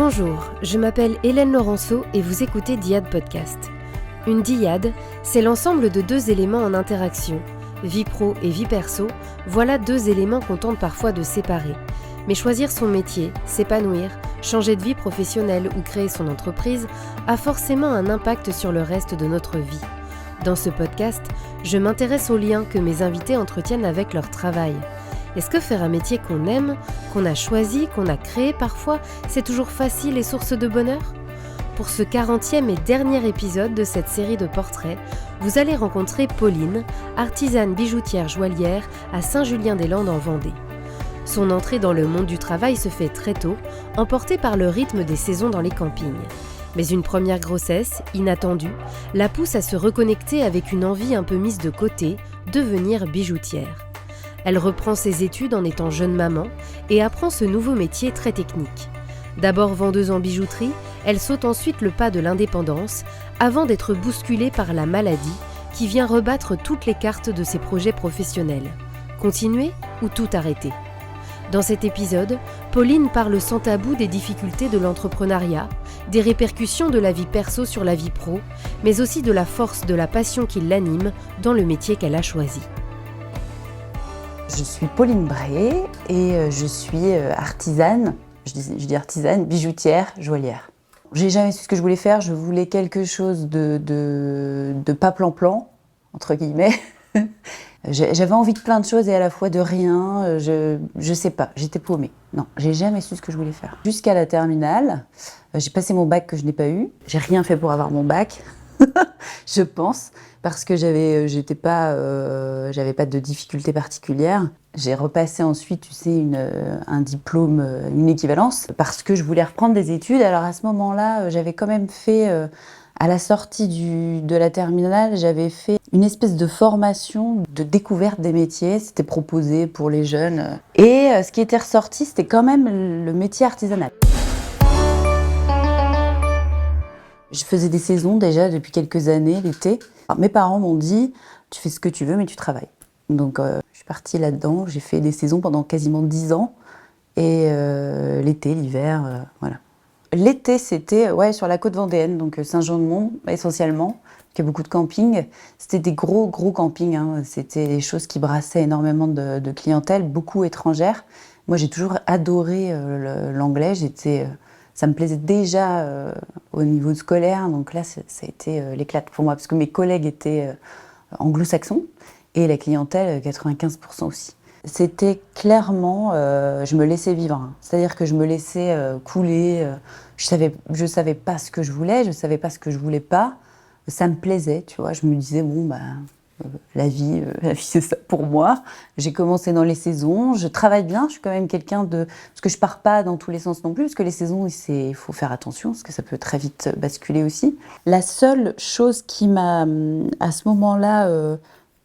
Bonjour, je m'appelle Hélène Laurenceau et vous écoutez Dyade Podcast. Une dyade, c'est l'ensemble de deux éléments en interaction. Vie pro et vie perso, voilà deux éléments qu'on tente parfois de séparer. Mais choisir son métier, s'épanouir, changer de vie professionnelle ou créer son entreprise a forcément un impact sur le reste de notre vie. Dans ce podcast, je m'intéresse aux liens que mes invités entretiennent avec leur travail. Est-ce que faire un métier qu'on aime, qu'on a choisi, qu'on a créé parfois, c'est toujours facile et source de bonheur ? Pour ce 40e et dernier épisode de cette série de portraits, vous allez rencontrer Pauline, artisane bijoutière joaillière à Saint-Julien-des-Landes en Vendée. Son entrée dans le monde du travail se fait très tôt, emportée par le rythme des saisons dans les campings. Mais une première grossesse, inattendue, la pousse à se reconnecter avec une envie un peu mise de côté, devenir bijoutière. Elle reprend ses études en étant jeune maman et apprend ce nouveau métier très technique. D'abord vendeuse en bijouterie, elle saute ensuite le pas de l'indépendance avant d'être bousculée par la maladie qui vient rebattre toutes les cartes de ses projets professionnels. Continuer ou tout arrêter ? Dans cet épisode, Pauline parle sans tabou des difficultés de l'entrepreneuriat, des répercussions de la vie perso sur la vie pro, mais aussi de la force de la passion qui l'anime dans le métier qu'elle a choisi. Je suis Pauline Bray et je suis artisane, je dis artisane, bijoutière, joaillière. J'ai jamais su ce que je voulais faire, je voulais quelque chose de pas plan-plan, entre guillemets. J'avais envie de plein de choses et à la fois de rien, je sais pas, j'étais paumée. Non, j'ai jamais su ce que je voulais faire. Jusqu'à la terminale, j'ai passé mon bac que je n'ai pas eu, j'ai rien fait pour avoir mon bac. Je pense, parce que j'avais pas de difficultés particulières. J'ai repassé ensuite, tu sais, un diplôme, une équivalence, parce que je voulais reprendre des études. Alors à ce moment-là, j'avais quand même fait, à la sortie de la terminale, j'avais fait une espèce de formation de découverte des métiers. C'était proposé pour les jeunes. Et ce qui était ressorti, c'était quand même le métier artisanal. Je faisais des saisons déjà depuis quelques années, l'été. Alors, mes parents m'ont dit « tu fais ce que tu veux, mais tu travailles ». Donc je suis partie là-dedans, j'ai fait des saisons pendant quasiment 10 ans. Et l'été, l'hiver, voilà. L'été, c'était sur la côte vendéenne, donc Saint-Jean-de-Mont essentiellement, qui a beaucoup de campings. C'était des gros campings, hein. C'était des choses qui brassaient énormément de clientèle, beaucoup étrangère. Moi, j'ai toujours adoré l'anglais, ça me plaisait déjà au niveau scolaire, donc là, ça a été l'éclate pour moi, parce que mes collègues étaient anglo-saxons, et la clientèle, 95% aussi. C'était clairement, je me laissais vivre, hein. C'est-à-dire que je me laissais couler, je savais pas ce que je voulais, je savais pas ce que je voulais pas, ça me plaisait, tu vois, je me disais, la vie c'est ça pour moi. J'ai commencé dans les saisons, je travaille bien, je suis quand même quelqu'un parce que je pars pas dans tous les sens non plus, parce que les saisons, il faut faire attention, parce que ça peut très vite basculer aussi. La seule chose qui m'a, à ce moment-là,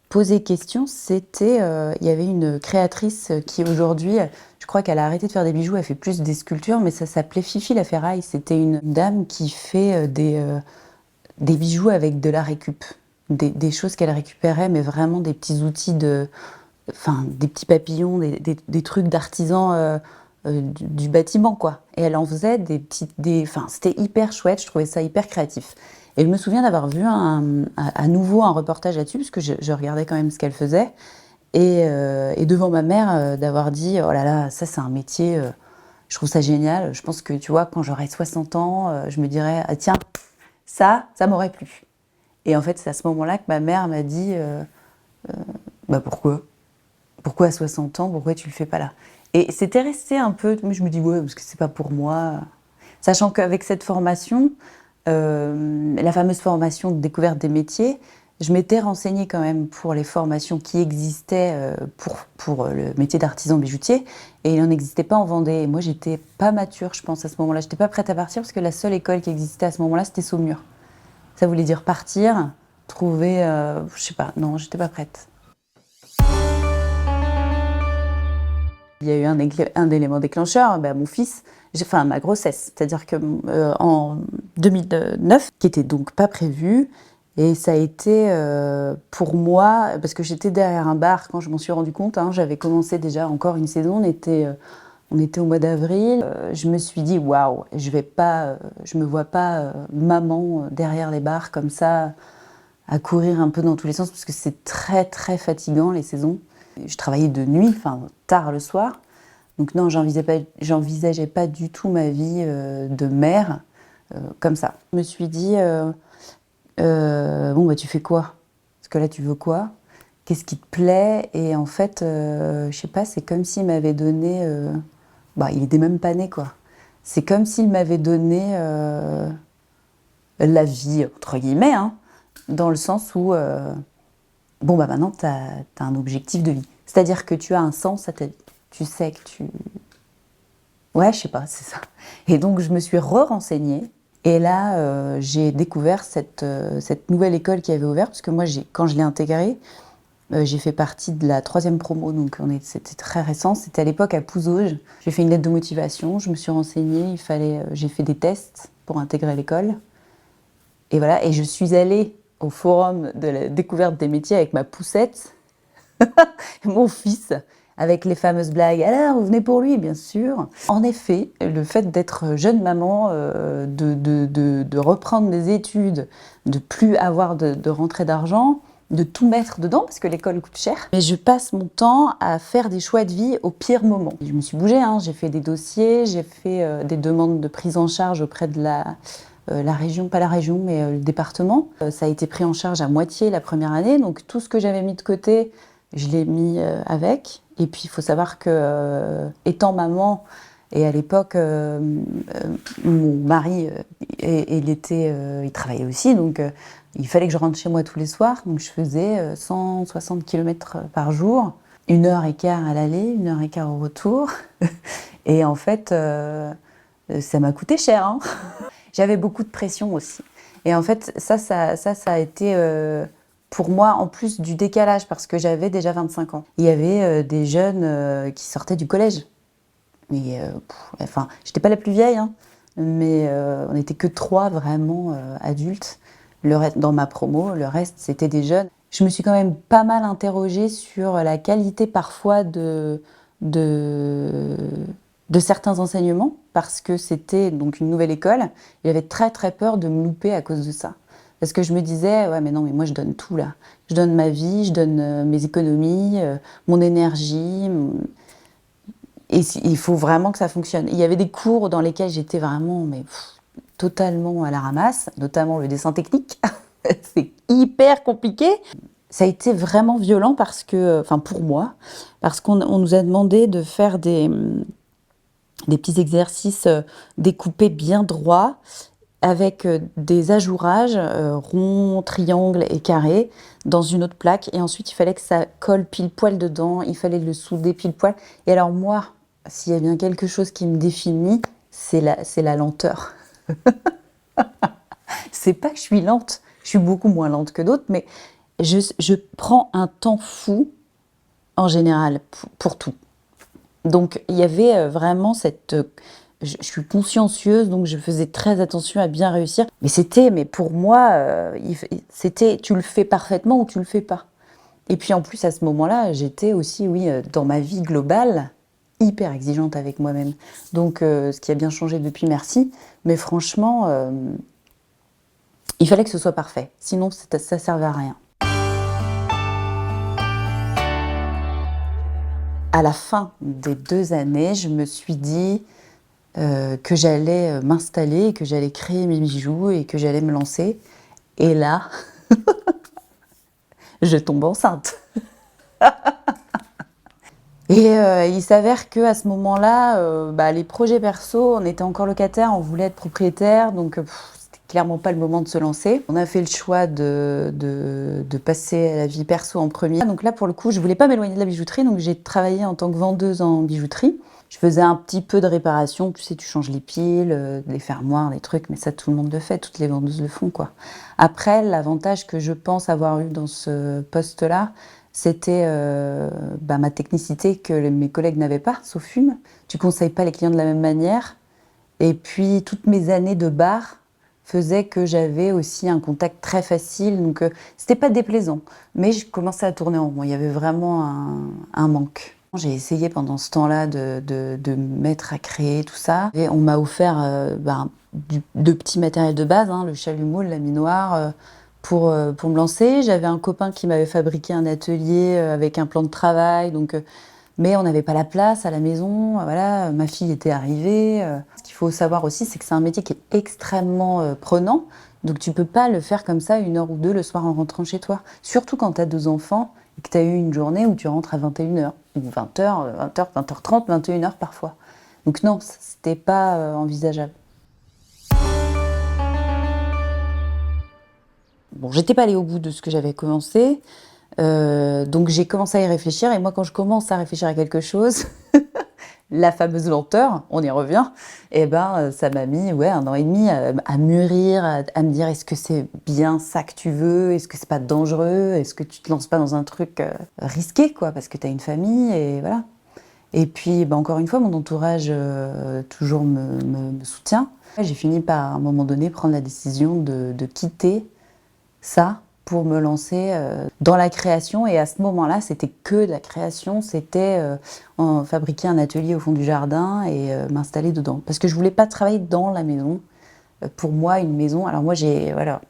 posé question, c'était, il y avait une créatrice qui aujourd'hui, je crois qu'elle a arrêté de faire des bijoux, elle fait plus des sculptures, mais ça s'appelait Fifi la Ferraille. C'était une dame qui fait des bijoux avec de la récup. Des choses qu'elle récupérait, mais vraiment des petits outils des petits papillons, des trucs d'artisans du bâtiment, quoi. Et elle en faisait c'était hyper chouette, je trouvais ça hyper créatif. Et je me souviens d'avoir vu à nouveau un reportage là-dessus, parce que je regardais quand même ce qu'elle faisait, et devant ma mère, d'avoir dit « Oh là là, ça c'est un métier, je trouve ça génial, je pense que, tu vois, quand j'aurai 60 ans, je me dirais « Ah tiens, ça m'aurait plu ». Et en fait, c'est à ce moment-là que ma mère m'a dit pourquoi ? Pourquoi à 60 ans ? Pourquoi tu le fais pas là ? Et c'était resté un peu... Je me dis, ouais, parce que c'est pas pour moi. Sachant qu'avec cette formation, la fameuse formation de découverte des métiers, je m'étais renseignée quand même pour les formations qui existaient pour le métier d'artisan bijoutier. Et il n'en existait pas en Vendée. Et moi, j'étais pas mature, je pense, à ce moment-là. J'étais pas prête à partir parce que la seule école qui existait à ce moment-là, c'était Saumur. Ça voulait dire partir, trouver... je sais pas, non, j'étais pas prête. Il y a eu un élément déclencheur, mon fils, ma grossesse. C'est-à-dire que en 2009, qui était donc pas prévu, et ça a été pour moi, parce que j'étais derrière un bar quand je m'en suis rendu compte, hein, j'avais commencé déjà encore une saison, on était On était au mois d'avril. Je me suis dit, waouh, je me vois pas maman derrière les barres comme ça, à courir un peu dans tous les sens, parce que c'est très très fatigant les saisons. Je travaillais de nuit, enfin tard le soir. Donc non, j'envisageais pas du tout ma vie de mère comme ça. Je me suis dit, bon bah tu fais quoi? Parce que là tu veux quoi? Qu'est-ce qui te plaît? Et en fait, je sais pas, c'est comme s'il m'avait donné... bah, il était même pas né, quoi. C'est comme s'il m'avait donné la vie, entre guillemets, hein, dans le sens où, bon, bah maintenant, t'as un objectif de vie. C'est-à-dire que tu as un sens à ta vie. Tu sais que tu... Ouais, je sais pas, c'est ça. Et donc, je me suis re-renseignée. Et là, j'ai découvert cette nouvelle école qui avait ouvert, parce que moi, quand je l'ai intégrée, j'ai fait partie de la 3e promo, donc c'était très récent. C'était à l'époque à Pouzauges. J'ai fait une lettre de motivation, je me suis renseignée, j'ai fait des tests pour intégrer l'école. Et voilà, et je suis allée au forum de la découverte des métiers avec ma poussette, mon fils, avec les fameuses blagues. Alors, vous venez pour lui, bien sûr. En effet, le fait d'être jeune maman, de reprendre des études, de plus avoir de rentrée d'argent, de tout mettre dedans, parce que l'école coûte cher. Mais je passe mon temps à faire des choix de vie au pire moment. Je me suis bougée, hein, j'ai fait des dossiers, j'ai fait des demandes de prise en charge auprès de la région, pas la région, mais le département. Ça a été pris en charge à moitié la première année, donc tout ce que j'avais mis de côté, je l'ai mis avec. Et puis il faut savoir que, étant maman, et à l'époque, mon mari, il travaillait aussi, donc il fallait que je rentre chez moi tous les soirs. Donc je faisais 160 km par jour, 1h15 à l'aller, 1h15 au retour. Et en fait, ça m'a coûté cher, hein. J'avais beaucoup de pression aussi. Et en fait, ça a été pour moi, en plus du décalage, parce que j'avais déjà 25 ans. Il y avait des jeunes qui sortaient du collège. Mais, enfin, j'étais pas la plus vieille, hein, mais on n'était que 3 vraiment adultes. Le reste, dans ma promo, le reste, c'était des jeunes. Je me suis quand même pas mal interrogée sur la qualité parfois de certains enseignements, parce que c'était donc une nouvelle école. J'avais très très peur de me louper à cause de ça. Parce que je me disais, ouais mais non, mais moi je donne tout là. Je donne ma vie, je donne mes économies, mon énergie. Et il faut vraiment que ça fonctionne. Il y avait des cours dans lesquels j'étais vraiment totalement à la ramasse, notamment le dessin technique. C'est hyper compliqué. Ça a été vraiment violent parce que, enfin pour moi, parce qu'on nous a demandé de faire des petits exercices découpés bien droits, avec des ajourages ronds, triangles et carrés dans une autre plaque. Et ensuite, il fallait que ça colle pile poil dedans. Il fallait le souder pile poil. Et alors moi, s'il y a bien quelque chose qui me définit, c'est la lenteur. C'est pas que je suis lente. Je suis beaucoup moins lente que d'autres, mais je prends un temps fou, en général, pour tout. Donc, il y avait vraiment cette... je suis consciencieuse, donc je faisais très attention à bien réussir. Mais pour moi, c'était tu le fais parfaitement ou tu le fais pas. Et puis en plus, à ce moment-là, j'étais aussi, oui, dans ma vie globale, hyper exigeante avec moi-même. Donc, ce qui a bien changé depuis, merci. Mais franchement, il fallait que ce soit parfait. Sinon, ça servait à rien. À la fin des 2 années, je me suis dit que j'allais m'installer, que j'allais créer mes bijoux et que j'allais me lancer. Et là, je tombe enceinte. Et il s'avère qu'à ce moment-là, les projets perso, on était encore locataire, on voulait être propriétaire, donc c'était clairement pas le moment de se lancer. On a fait le choix de passer à la vie perso en premier. Donc là, pour le coup, je voulais pas m'éloigner de la bijouterie, donc j'ai travaillé en tant que vendeuse en bijouterie. Je faisais un petit peu de réparation, tu sais, tu changes les piles, les fermoirs, les trucs, mais ça tout le monde le fait, toutes les vendeuses le font, quoi. Après, l'avantage que je pense avoir eu dans ce poste-là, c'était ma technicité que mes collègues n'avaient pas, sauf une. Tu conseilles pas les clients de la même manière. Et puis, toutes mes années de bar faisaient que j'avais aussi un contact très facile. Donc, c'était pas déplaisant. Mais je commençais à tourner en rond. Il y avait vraiment un manque. J'ai essayé pendant ce temps-là de me mettre à créer tout ça. Et on m'a offert de petits matériels de base, le chalumeau, le laminoir, pour me lancer. J'avais un copain qui m'avait fabriqué un atelier avec un plan de travail, mais on n'avait pas la place à la maison. Voilà, ma fille était arrivée. Ce qu'il faut savoir aussi, c'est que c'est un métier qui est extrêmement prenant. Donc tu peux pas le faire comme ça 1 heure ou 2 le soir en rentrant chez toi. Surtout quand tu as 2 enfants et que tu as eu une journée où tu rentres à 21h, ou 20h, 20h, 20h30, 21h parfois. Donc non, c'était pas envisageable. Bon, j'étais pas allée au bout de ce que j'avais commencé, donc j'ai commencé à y réfléchir. Et moi, quand je commence à réfléchir à quelque chose, la fameuse lenteur, on y revient, et ça m'a mis 1 an et demi à mûrir, à me dire est-ce que c'est bien ça que tu veux, est-ce que c'est pas dangereux, est-ce que tu te lances pas dans un truc risqué, quoi, parce que tu as une famille, et voilà. Et puis, encore une fois, mon entourage toujours me soutient. J'ai fini par, à un moment donné, prendre la décision de quitter ça pour me lancer dans la création. Et à ce moment-là, c'était que de la création, c'était fabriquer un atelier au fond du jardin et m'installer dedans. Parce que je voulais pas travailler dans la maison. Pour moi, une maison, alors moi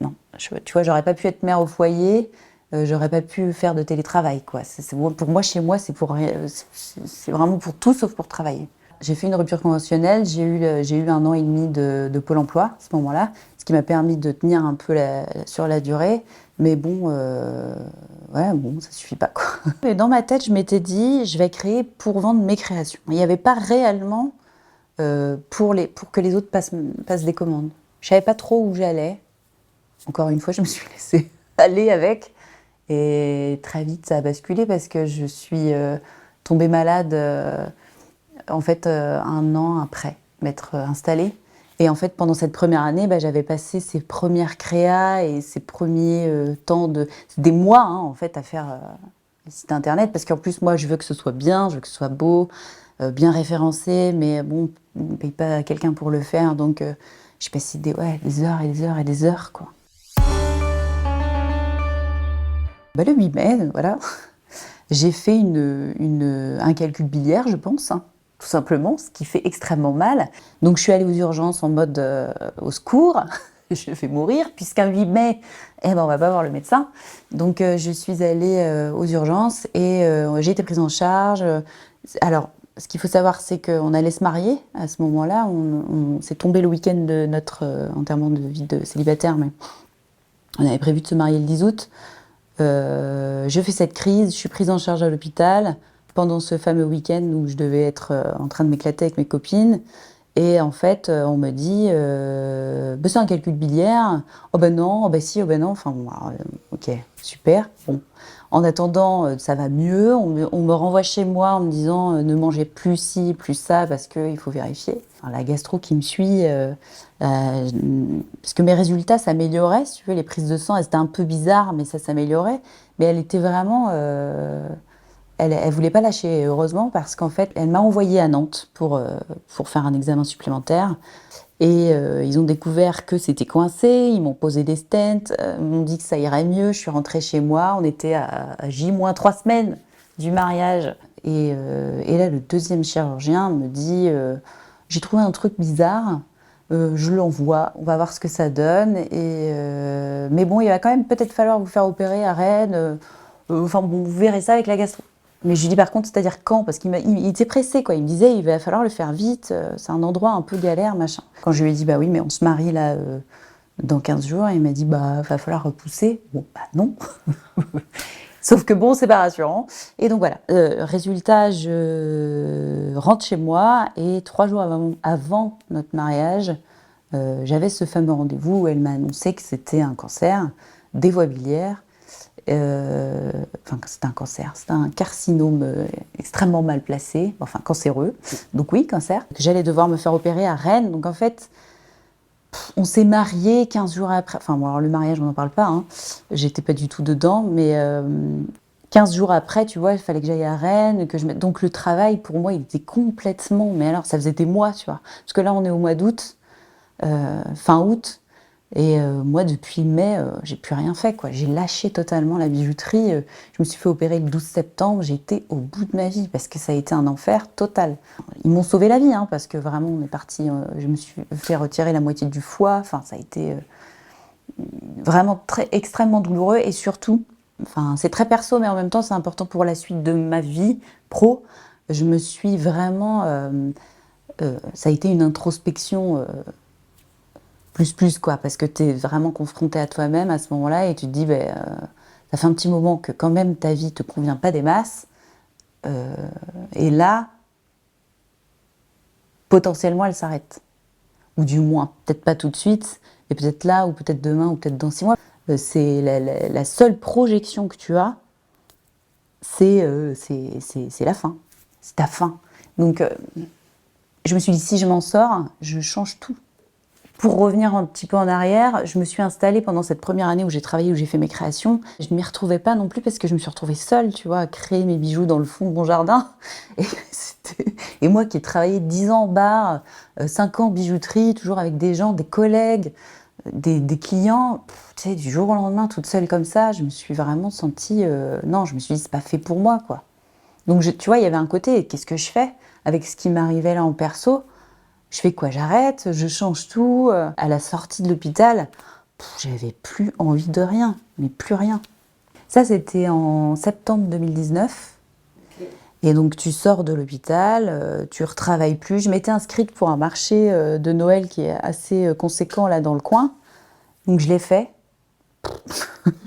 non, tu vois, j'aurais pas pu être mère au foyer, j'aurais pas pu faire de télétravail, quoi. Pour moi, chez moi, c'est vraiment pour tout sauf pour travailler. J'ai fait une rupture conventionnelle, j'ai eu 1 an et demi de Pôle emploi à ce moment-là, ce qui m'a permis de tenir un peu sur la durée. Mais ça suffit pas, quoi. Et dans ma tête, je m'étais dit, je vais créer pour vendre mes créations. Il n'y avait pas réellement pour que les autres passent des commandes. Je savais pas trop où j'allais. Encore une fois, je me suis laissée aller avec. Et très vite, ça a basculé parce que je suis tombée malade, 1 an après m'être installée. Et en fait, pendant cette première année, j'avais passé ces premières créas et ces premiers c'est des mois, en fait, à faire le site internet. Parce qu'en plus, moi, je veux que ce soit bien, je veux que ce soit beau, bien référencé. Mais bon, on ne paye pas quelqu'un pour le faire. Donc, j'ai passé des heures et des heures et des heures, quoi. Le 8 mai, voilà, j'ai fait un calcul biliaire, je pense, tout simplement, ce qui fait extrêmement mal. Donc je suis allée aux urgences en mode au secours, je vais mourir, puisqu'un 8 mai, on va pas voir le médecin. Donc je suis allée aux urgences et j'ai été prise en charge. Alors, ce qu'il faut savoir, c'est qu'on allait se marier à ce moment-là. C'est tombé le week-end de notre enterrement de vie de célibataire, mais on avait prévu de se marier le 10 août. Je fais cette crise, je suis prise en charge à l'hôpital pendant ce fameux week-end où je devais être en train de m'éclater avec mes copines. Et en fait, on me dit c'est un calcul biliaire. Oh ben non, oh ben si, oh ben non. Enfin bon, alors, ok, super. Bon. En attendant, ça va mieux. On me renvoie chez moi en me disant ne mangez plus ci, plus ça, parce qu'il faut vérifier. Alors, la gastro qui me suit, parce que mes résultats s'amélioraient, si tu veux, les prises de sang, elles étaient un peu bizarres, mais ça s'améliorait. Mais elle était vraiment... elle voulait pas lâcher, heureusement, parce qu'en fait, elle m'a envoyée à Nantes pour faire un examen supplémentaire. Et ils ont découvert que c'était coincé, ils m'ont posé des stents, m'ont dit que ça irait mieux. Je suis rentrée chez moi, on était à J-3 semaines du mariage. Et là, le deuxième chirurgien me dit j'ai trouvé un truc bizarre, je l'envoie, on va voir ce que ça donne. Mais bon, il va quand même peut-être falloir vous faire opérer à Rennes. Vous verrez ça avec la gastro. Mais je lui dis par contre, c'est-à-dire quand? Parce qu'il était pressé, quoi. Il me disait, il va falloir le faire vite, c'est un endroit un peu galère, machin. Quand je lui ai dit, oui, mais on se marie là dans 15 jours, il m'a dit, va falloir repousser. Bon, non. Sauf que bon, c'est pas rassurant. Et donc voilà, résultat, je rentre chez moi et 3 jours avant notre mariage, j'avais ce fameux rendez-vous où elle m'a annoncé que c'était un cancer des voies biliaires. C'était un cancer, c'était un carcinome extrêmement mal placé, cancéreux, donc oui, cancer. J'allais devoir me faire opérer à Rennes, donc en fait, on s'est mariés 15 jours après, alors le mariage, on n'en parle pas, j'étais pas du tout dedans, mais 15 jours après, tu vois, il fallait que j'aille à Rennes, donc le travail, pour moi, il était complètement, mais alors, ça faisait des mois, tu vois, parce que là, on est au mois d'août, fin août, Et moi, depuis mai, j'ai plus rien fait, quoi. J'ai lâché totalement la bijouterie. Je me suis fait opérer le 12 septembre. J'ai été au bout de ma vie parce que ça a été un enfer total. Ils m'ont sauvé la vie, hein, parce que vraiment, on est parti. Je me suis fait retirer la moitié du foie. Enfin, ça a été vraiment extrêmement douloureux. Et surtout, enfin, c'est très perso, mais en même temps, c'est important pour la suite de ma vie pro. Je me suis vraiment. Ça a été une introspection. Plus quoi, parce que tu es vraiment confronté à toi-même à ce moment-là et tu te dis, ça fait un petit moment que quand même ta vie te convient pas des masses, et là, potentiellement, elle s'arrête. Ou du moins, peut-être pas tout de suite, et peut-être là, ou peut-être demain, ou peut-être dans 6 mois. C'est la seule projection que tu as, c'est la fin. C'est ta fin. Donc, je me suis dit, si je m'en sors, je change tout. Pour revenir un petit peu en arrière, je me suis installée pendant cette première année où j'ai travaillé, où j'ai fait mes créations. Je ne m'y retrouvais pas non plus parce que je me suis retrouvée seule, tu vois, à créer mes bijoux dans le fond de mon jardin. Et, et moi qui ai travaillé 10 ans en bar, 5 ans en bijouterie, toujours avec des gens, des collègues, des clients, tu sais, du jour au lendemain, toute seule comme ça, je me suis vraiment sentie... non, je me suis dit, c'est pas fait pour moi, quoi. Donc, tu vois, il y avait un côté, qu'est-ce que je fais avec ce qui m'arrivait là en perso? Je fais quoi? J'arrête? Je change tout? À la sortie de l'hôpital, j'avais plus envie de rien, mais plus rien. Ça, c'était en septembre 2019. Okay. Et donc, tu sors de l'hôpital, tu retravailles plus. Je m'étais inscrite pour un marché de Noël qui est assez conséquent là dans le coin. Donc, je l'ai fait.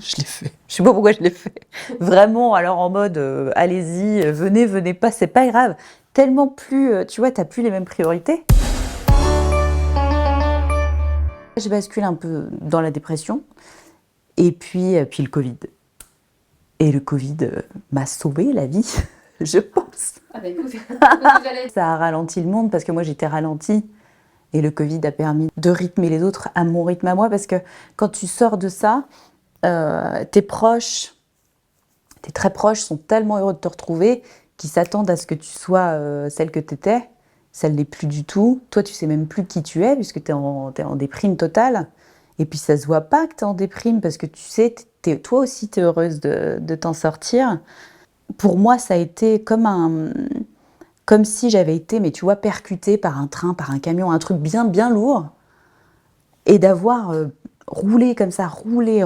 Je l'ai fait. Je sais pas pourquoi je l'ai fait. Vraiment, alors en mode, allez-y, venez pas, c'est pas grave. Tellement plus, tu vois, t'as plus les mêmes priorités. Je bascule un peu dans la dépression et puis le Covid. Et le Covid m'a sauvé la vie, je pense. Ah bah écoute, ça a ralenti le monde parce que moi j'étais ralentie et le Covid a permis de rythmer les autres à mon rythme à moi parce que quand tu sors de ça, tes proches, tes très proches sont tellement heureux de te retrouver qu'ils s'attendent à ce que tu sois celle que tu étais. Ça ne l'est plus du tout. Toi, tu sais même plus qui tu es puisque t'es en déprime totale. Et puis, ça se voit pas que tu es en déprime parce que tu sais, toi aussi, tu es heureuse de t'en sortir. Pour moi, ça a été comme si j'avais été, mais tu vois, percutée par un train, par un camion, un truc bien, bien lourd. Et d'avoir roulé comme ça, roulé,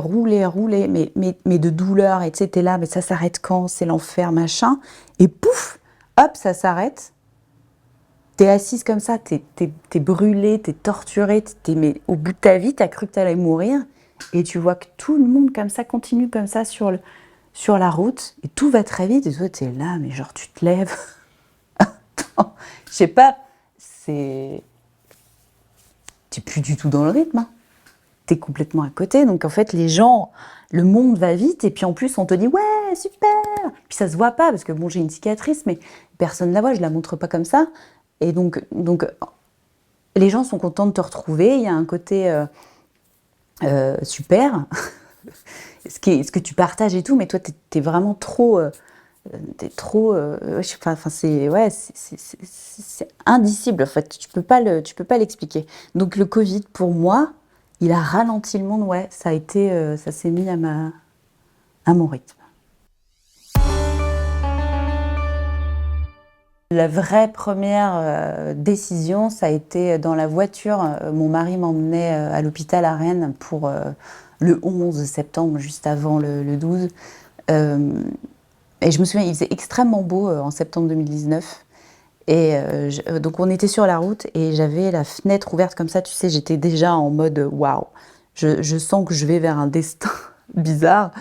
mais de douleur. Et tu sais, t'es là, mais ça s'arrête quand? C'est l'enfer, machin. Et pouf, hop, ça s'arrête. T'es assise comme ça, t'es brûlée, t'es torturée, mais au bout de ta vie, t'as cru que t'allais mourir, et tu vois que tout le monde comme ça continue comme ça sur la route, et tout va très vite, et toi t'es là, mais genre tu te lèves. Je sais pas, t'es plus du tout dans le rythme, hein. T'es complètement à côté, donc en fait les gens, le monde va vite, et puis en plus on te dit ouais, super, puis ça se voit pas, parce que bon j'ai une cicatrice, mais personne la voit, je la montre pas comme ça. Et donc, les gens sont contents de te retrouver. Il y a un côté super, ce que tu partages et tout, mais toi, t'es vraiment trop, je sais pas, enfin, c'est indicible. En fait, tu peux pas l'expliquer. Donc, le Covid, pour moi, il a ralenti le monde. Ouais, ça s'est mis à mon rythme. La vraie première décision, ça a été dans la voiture. Mon mari m'emmenait à l'hôpital à Rennes pour le 11 septembre, juste avant le 12. Et je me souviens, il faisait extrêmement beau en septembre 2019. Et donc on était sur la route et j'avais la fenêtre ouverte comme ça. Tu sais, j'étais déjà en mode waouh. Je sens que je vais vers un destin bizarre.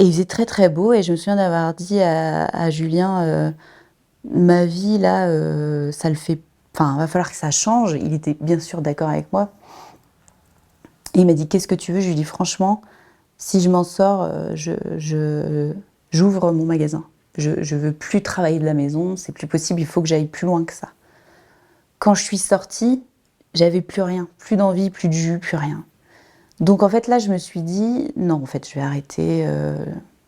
Et il faisait très très beau et je me souviens d'avoir dit à Julien... ma vie, là, ça le fait... Enfin, va falloir que ça change. Il était bien sûr d'accord avec moi. Et il m'a dit, qu'est-ce que tu veux? Je lui ai dit, franchement, si je m'en sors, j'ouvre mon magasin. Je veux plus travailler de la maison, c'est plus possible, il faut que j'aille plus loin que ça. Quand je suis sortie, j'avais plus rien. Plus d'envie, plus de jus, plus rien. Donc en fait, là, je me suis dit, non, en fait, je vais arrêter...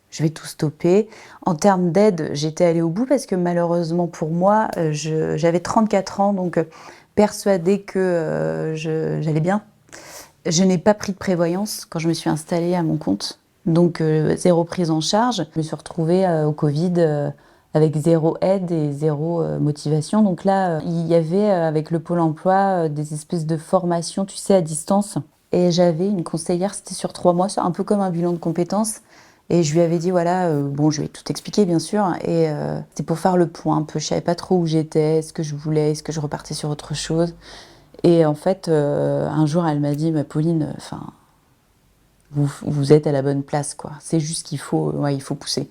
je vais tout stopper. En termes d'aide, j'étais allée au bout parce que malheureusement pour moi, j'avais 34 ans, donc persuadée que j'allais bien. Je n'ai pas pris de prévoyance quand je me suis installée à mon compte. Donc, zéro prise en charge. Je me suis retrouvée au Covid avec zéro aide et zéro motivation. Donc là, il y avait avec le Pôle emploi des espèces de formations, tu sais, à distance. Et j'avais une conseillère, c'était sur 3 mois, un peu comme un bilan de compétences. Et je lui avais dit, voilà, bon, je lui ai tout expliqué, bien sûr. Et c'était pour faire le point un peu. Je savais pas trop où j'étais, ce que je voulais, est-ce que je repartais sur autre chose. Et en fait, un jour, elle m'a dit, Pauline, enfin, vous êtes à la bonne place, quoi. C'est juste qu'il faut, ouais, il faut pousser.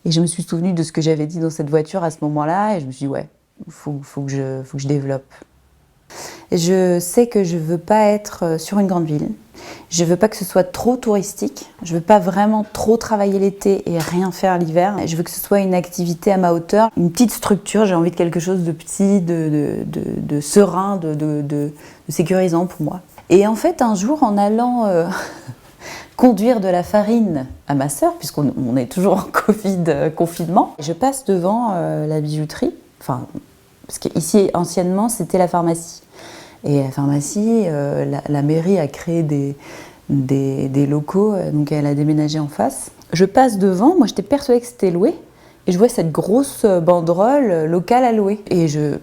Et je me suis souvenue de ce que j'avais dit dans cette voiture à ce moment-là, et je me suis dit, ouais, faut que je développe. Et je sais que je veux pas être sur une grande ville. Je veux pas que ce soit trop touristique. Je veux pas vraiment trop travailler l'été et rien faire l'hiver. Je veux que ce soit une activité à ma hauteur, une petite structure. J'ai envie de quelque chose de petit, de serein, de sécurisant pour moi. Et en fait, un jour, en allant conduire de la farine à ma sœur, puisqu'on est toujours en Covid confinement, je passe devant la bijouterie. Enfin, parce qu'ici, anciennement, c'était la pharmacie. Et la pharmacie, la mairie a créé des locaux, donc elle a déménagé en face. Je passe devant, moi j'étais persuadée que c'était loué, et je vois cette grosse banderole locale à louer. Et je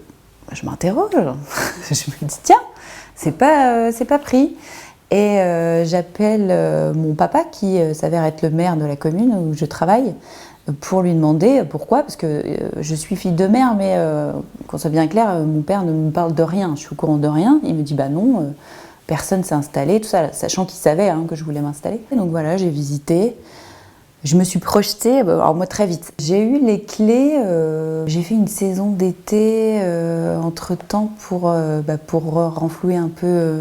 m'interroge, je me dis tiens, c'est pas pris. Et j'appelle mon papa qui s'avère être le maire de la commune où je travaille, pour lui demander pourquoi, parce que je suis fille de mère, mais qu'on soit bien clair, mon père ne me parle de rien, je suis au courant de rien. Il me dit bah non, personne s'est installé, tout ça, sachant qu'il savait que je voulais m'installer. Et donc voilà, j'ai visité, je me suis projetée, alors moi très vite. J'ai eu les clés, j'ai fait une saison d'été entre-temps pour renflouer un peu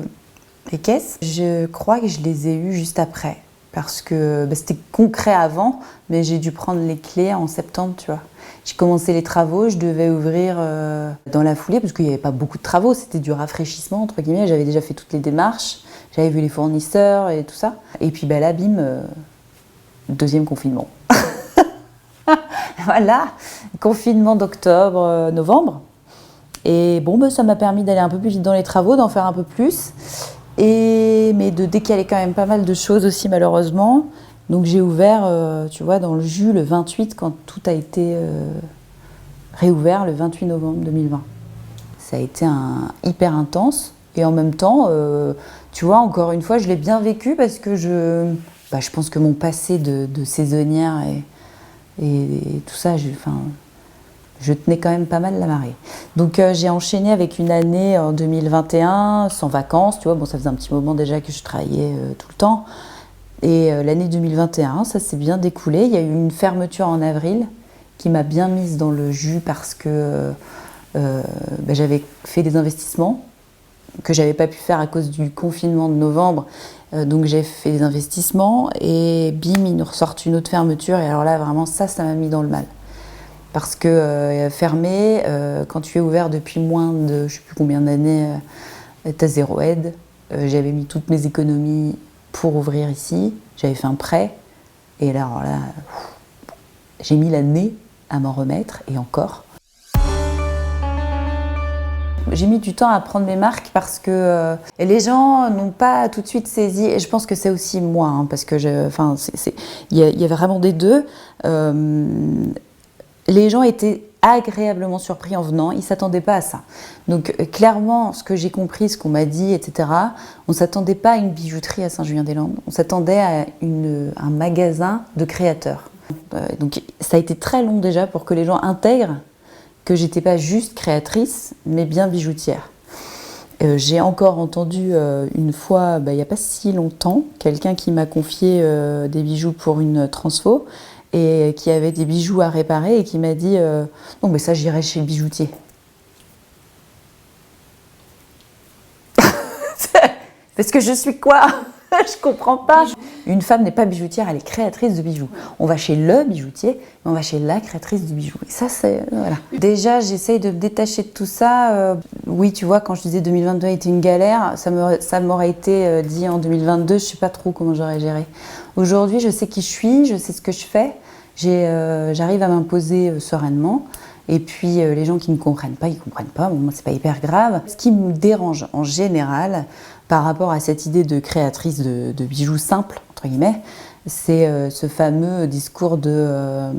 les caisses. Je crois que je les ai eues juste après. Parce que c'était concret avant, mais j'ai dû prendre les clés en septembre, tu vois. J'ai commencé les travaux, je devais ouvrir dans la foulée, parce qu'il n'y avait pas beaucoup de travaux, c'était du rafraîchissement, entre guillemets. J'avais déjà fait toutes les démarches, j'avais vu les fournisseurs et tout ça. Et puis là, bim, deuxième confinement. Voilà, confinement d'octobre, novembre. Et bon, ça m'a permis d'aller un peu plus vite dans les travaux, d'en faire un peu plus. Mais de décaler quand même pas mal de choses aussi malheureusement. Donc j'ai ouvert, tu vois, dans le jus le 28 quand tout a été réouvert le 28 novembre 2020. Ça a été hyper intense et en même temps, tu vois, encore une fois, je l'ai bien vécu parce que je pense que mon passé de saisonnière et tout ça, je tenais quand même pas mal la marée. Donc j'ai enchaîné avec une année en 2021 sans vacances, tu vois, bon ça faisait un petit moment déjà que je travaillais tout le temps. Et l'année 2021, ça s'est bien découlé. Il y a eu une fermeture en avril qui m'a bien mise dans le jus parce que j'avais fait des investissements que j'avais pas pu faire à cause du confinement de novembre. Donc j'ai fait des investissements et bim, ils nous ressortent une autre fermeture. Et alors là, vraiment, ça m'a mis dans le mal. Parce que fermé, quand tu es ouvert depuis moins de je ne sais plus combien d'années, tu as zéro aide. J'avais mis toutes mes économies pour ouvrir ici. J'avais fait un prêt. Et là, j'ai mis l'année à m'en remettre, et encore. J'ai mis du temps à prendre mes marques parce que les gens n'ont pas tout de suite saisi. Et je pense que c'est aussi moi, parce que il y avait vraiment des deux. Les gens étaient agréablement surpris en venant, ils ne s'attendaient pas à ça. Donc clairement, ce que j'ai compris, ce qu'on m'a dit, etc., on ne s'attendait pas à une bijouterie à Saint-Julien-des-Landes, on s'attendait à un magasin de créateurs. Donc ça a été très long déjà pour que les gens intègrent que j'étais pas juste créatrice, mais bien bijoutière. J'ai encore entendu une fois, il n'y a pas si longtemps, quelqu'un qui m'a confié des bijoux pour une transfo, et qui avait des bijoux à réparer et qui m'a dit non mais ça j'irai chez le bijoutier. Parce que je suis quoi? Je comprends pas. Une femme n'est pas bijoutière, elle est créatrice de bijoux. On va chez le bijoutier, mais on va chez la créatrice de bijoux. Et ça, c'est... Voilà. Déjà, j'essaye de me détacher de tout ça. Oui, tu vois, quand je disais 2022 était une galère, ça m'aurait été dit en 2022, je sais pas trop comment j'aurais géré. Aujourd'hui, je sais qui je suis, je sais ce que je fais. J'arrive à m'imposer sereinement. Et puis les gens qui ne comprennent pas, ils ne comprennent pas. Bon, moi, c'est pas hyper grave. Ce qui me dérange en général par rapport à cette idée de créatrice de bijoux simples, entre guillemets, c'est ce fameux discours de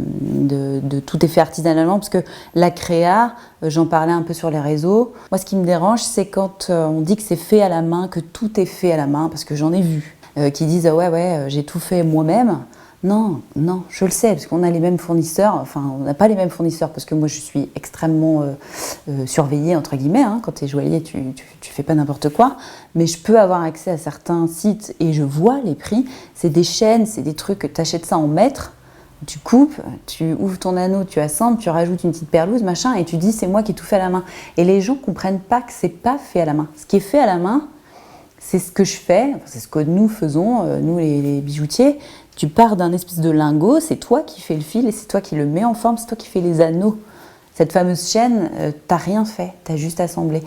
tout est fait artisanalement, parce que la créa, j'en parlais un peu sur les réseaux. Moi, ce qui me dérange, c'est quand on dit que c'est fait à la main, que tout est fait à la main, parce que j'en ai vu qui disent ah ouais, j'ai tout fait moi-même. Non, je le sais, parce qu'on a les mêmes fournisseurs, enfin on n'a pas les mêmes fournisseurs, parce que moi je suis extrêmement surveillée, entre guillemets, hein. Quand tu es joaillier, tu fais pas n'importe quoi, mais je peux avoir accès à certains sites et je vois les prix, c'est des chaînes, c'est des trucs, tu achètes ça en mètres, tu coupes, tu ouvres ton anneau, tu assembles, tu rajoutes une petite perlouse, machin, et tu dis c'est moi qui ai tout fait à la main. Et les gens comprennent pas que c'est pas fait à la main. Ce qui est fait à la main, c'est ce que je fais, c'est ce que nous faisons, nous les bijoutiers. Tu pars d'un espèce de lingot, c'est toi qui fais le fil et c'est toi qui le mets en forme, c'est toi qui fais les anneaux. Cette fameuse chaîne, t'as rien fait, t'as juste assemblé.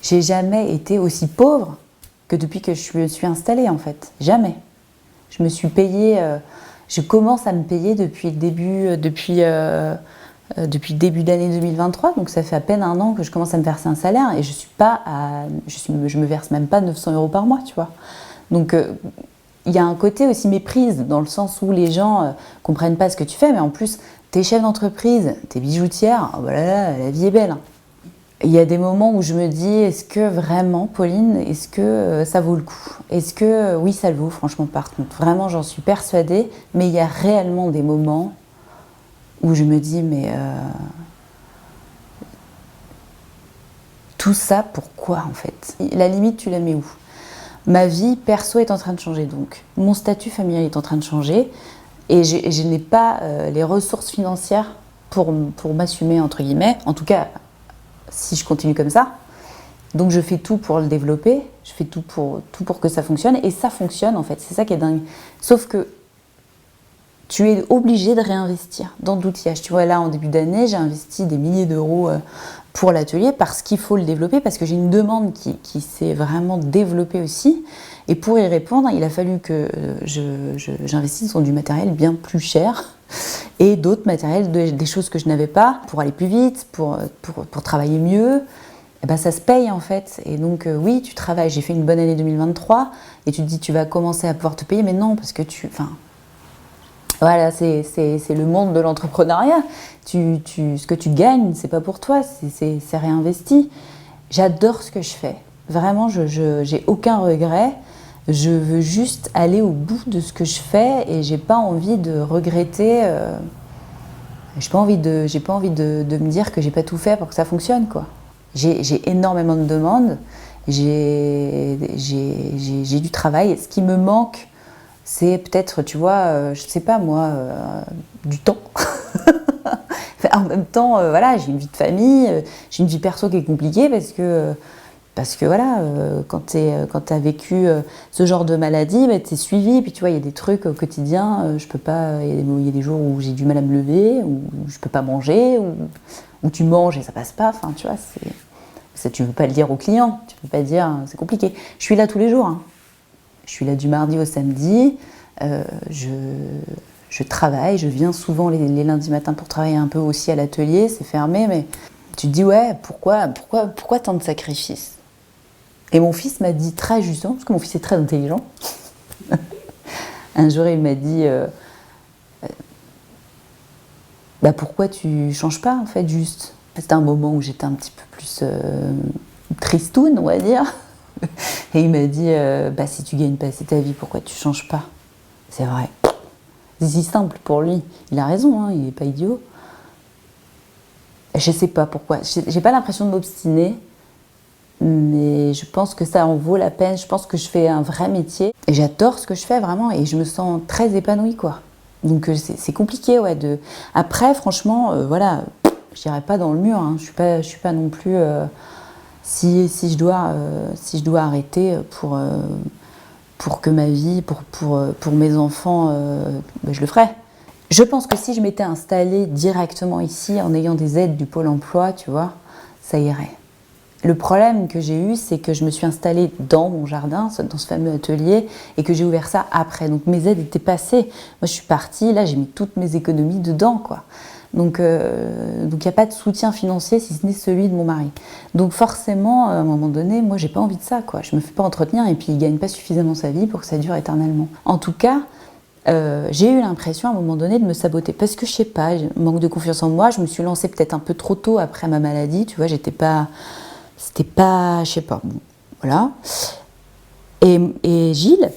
J'ai jamais été aussi pauvre que depuis que je me suis installée en fait, jamais. Je me suis payée, je commence à me payer depuis le début d'année 2023, donc ça fait à peine un an que je commence à me verser un salaire et je me verse même pas 900 € par mois, tu vois. Donc il y a un côté aussi méprise, dans le sens où les gens comprennent pas ce que tu fais, mais en plus, t'es chef d'entreprise, t'es bijoutière, oh bah là, la vie est belle. Il y a des moments où je me dis, est-ce que vraiment, Pauline, est-ce que ça vaut le coup? Est-ce que, oui, ça le vaut, franchement, par contre. Vraiment, j'en suis persuadée, mais il y a réellement des moments où je me dis, mais tout ça, pourquoi, en fait? La limite, tu la mets où? Ma vie perso est en train de changer, donc mon statut familial est en train de changer et je n'ai pas les ressources financières pour m'assumer, entre guillemets, en tout cas si je continue comme ça. Donc je fais tout pour le développer, je fais tout pour que ça fonctionne, et ça fonctionne en fait, c'est ça qui est dingue. Sauf que tu es obligé de réinvestir dans l'outillage. Tu vois, là en début d'année, j'ai investi des milliers d'euros pour l'atelier parce qu'il faut le développer, parce que j'ai une demande qui s'est vraiment développée aussi. Et pour y répondre, il a fallu que j'investisse dans du matériel bien plus cher et d'autres matériels, des choses que je n'avais pas, pour aller plus vite, pour travailler mieux. Et ben, ça se paye en fait. Et donc oui, tu travailles. J'ai fait une bonne année 2023 et tu te dis tu vas commencer à pouvoir te payer, mais non, parce que voilà, c'est le monde de l'entrepreneuriat. Ce que tu gagnes, c'est pas pour toi, c'est réinvesti. J'adore ce que je fais. Vraiment, j'ai aucun regret. Je veux juste aller au bout de ce que je fais et j'ai pas envie de regretter. J'ai pas envie de me dire que j'ai pas tout fait pour que ça fonctionne, quoi. J'ai énormément de demandes. J'ai du travail. Ce qui me manque, c'est peut-être, tu vois, je sais pas moi, du temps. En même temps, voilà, j'ai une vie de famille, j'ai une vie perso qui est compliquée parce que voilà, quand t'as vécu ce genre de maladie, bah, t'es suivi, puis tu vois, il y a des trucs au quotidien, je peux pas, il y a des jours où j'ai du mal à me lever, où je peux pas manger, où tu manges et ça passe pas, enfin tu vois, ça, tu peux pas le dire aux clients, tu peux pas dire, c'est compliqué. Je suis là tous les jours, hein. Je suis là du mardi au samedi, je travaille, je viens souvent les lundis matins pour travailler un peu aussi à l'atelier, c'est fermé, mais tu te dis ouais, pourquoi tant de sacrifices? Et mon fils m'a dit très justement, parce que mon fils est très intelligent, un jour il m'a dit bah pourquoi tu changes pas en fait juste? C'était un moment où j'étais un petit peu plus tristoune, on va dire. Et il m'a dit bah si tu gagnes pas assez ta vie, pourquoi tu changes pas? C'est vrai. C'est si simple pour lui. Il a raison, hein, il n'est pas idiot. Je sais pas pourquoi. J'ai pas l'impression de m'obstiner, mais je pense que ça en vaut la peine. Je pense que je fais un vrai métier. Et j'adore ce que je fais vraiment et je me sens très épanouie, quoi. Donc c'est compliqué, ouais. Après, franchement, voilà, je dirais pas dans le mur. Hein. Je suis pas non plus. Si je dois arrêter pour que ma vie, pour mes enfants, je le ferai. Je pense que si je m'étais installée directement ici, en ayant des aides du Pôle emploi, tu vois, ça irait. Le problème que j'ai eu, c'est que je me suis installée dans mon jardin, dans ce fameux atelier, et que j'ai ouvert ça après. Donc mes aides étaient passées. Moi, je suis partie, là, j'ai mis toutes mes économies dedans, quoi. Donc il n'y a pas de soutien financier, si ce n'est celui de mon mari. Donc forcément, à un moment donné, moi, j'ai pas envie de ça, quoi. Je me fais pas entretenir, et puis il gagne pas suffisamment sa vie pour que ça dure éternellement. En tout cas, j'ai eu l'impression à un moment donné de me saboter parce que je sais pas, manque de confiance en moi. Je me suis lancée peut-être un peu trop tôt après ma maladie, tu vois, c'était pas, je sais pas, bon, voilà. Et Gilles,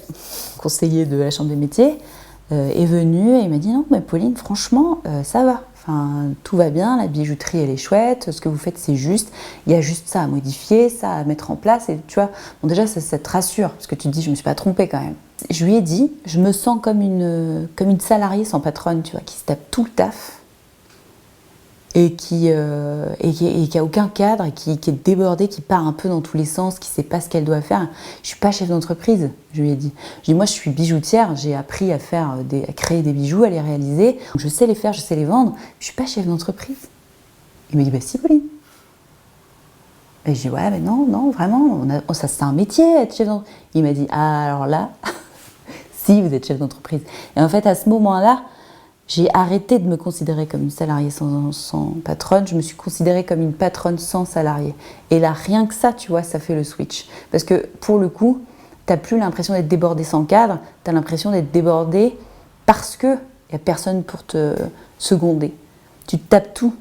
conseiller de la Chambre des métiers, est venu et il m'a dit non mais Pauline, franchement, ça va. Enfin, tout va bien, la bijouterie elle est chouette, ce que vous faites c'est juste, il y a juste ça à modifier, ça à mettre en place, et tu vois, bon déjà ça te rassure, parce que tu te dis je me suis pas trompée quand même. Je lui ai dit, je me sens comme une salariée sans patronne, tu vois, qui se tape tout le taf, et qui a aucun cadre, et qui est débordée, qui part un peu dans tous les sens, qui sait pas ce qu'elle doit faire. Je suis pas chef d'entreprise, je lui ai dit. Je dis, moi je suis bijoutière, j'ai appris à créer des bijoux, à les réaliser. Je sais les faire, je sais les vendre, je suis pas chef d'entreprise. Il me dit, bah si Pauline. Et je dis, ouais mais non, vraiment, ça c'est un métier, être chef d'entreprise. Il m'a dit, ah alors là, si vous êtes chef d'entreprise. Et en fait à ce moment-là, j'ai arrêté de me considérer comme une salariée sans patronne, je me suis considérée comme une patronne sans salarié. Et là, rien que ça, tu vois, ça fait le switch. Parce que pour le coup, t'as plus l'impression d'être débordée sans cadre, t'as l'impression d'être débordée parce qu'il n'y a personne pour te seconder. Tu te tapes tout.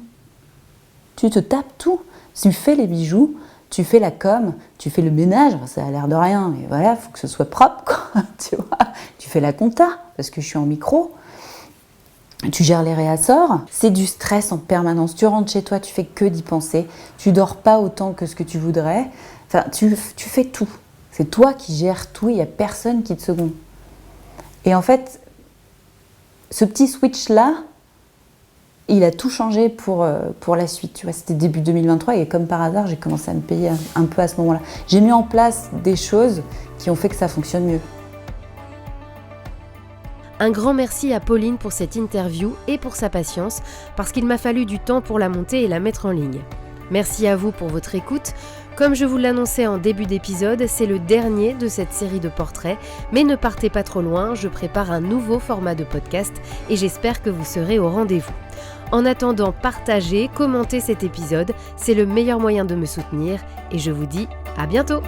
Tu te tapes tout. Tu fais les bijoux, tu fais la com, tu fais le ménage, ça a l'air de rien, mais voilà, il faut que ce soit propre, quoi, tu vois. Tu fais la compta, parce que je suis en micro. Tu gères les réassorts, c'est du stress en permanence. Tu rentres chez toi, tu fais que d'y penser. Tu dors pas autant que ce que tu voudrais. Enfin, tu fais tout. C'est toi qui gères tout, il n'y a personne qui te seconde. Et en fait, ce petit switch-là, il a tout changé pour la suite. Tu vois, c'était début 2023 et comme par hasard, j'ai commencé à me payer un peu à ce moment-là. J'ai mis en place des choses qui ont fait que ça fonctionne mieux. Un grand merci à Pauline pour cette interview et pour sa patience, parce qu'il m'a fallu du temps pour la monter et la mettre en ligne. Merci à vous pour votre écoute. Comme je vous l'annonçais en début d'épisode, c'est le dernier de cette série de portraits, mais ne partez pas trop loin, je prépare un nouveau format de podcast et j'espère que vous serez au rendez-vous. En attendant, partagez, commentez cet épisode, c'est le meilleur moyen de me soutenir et je vous dis à bientôt.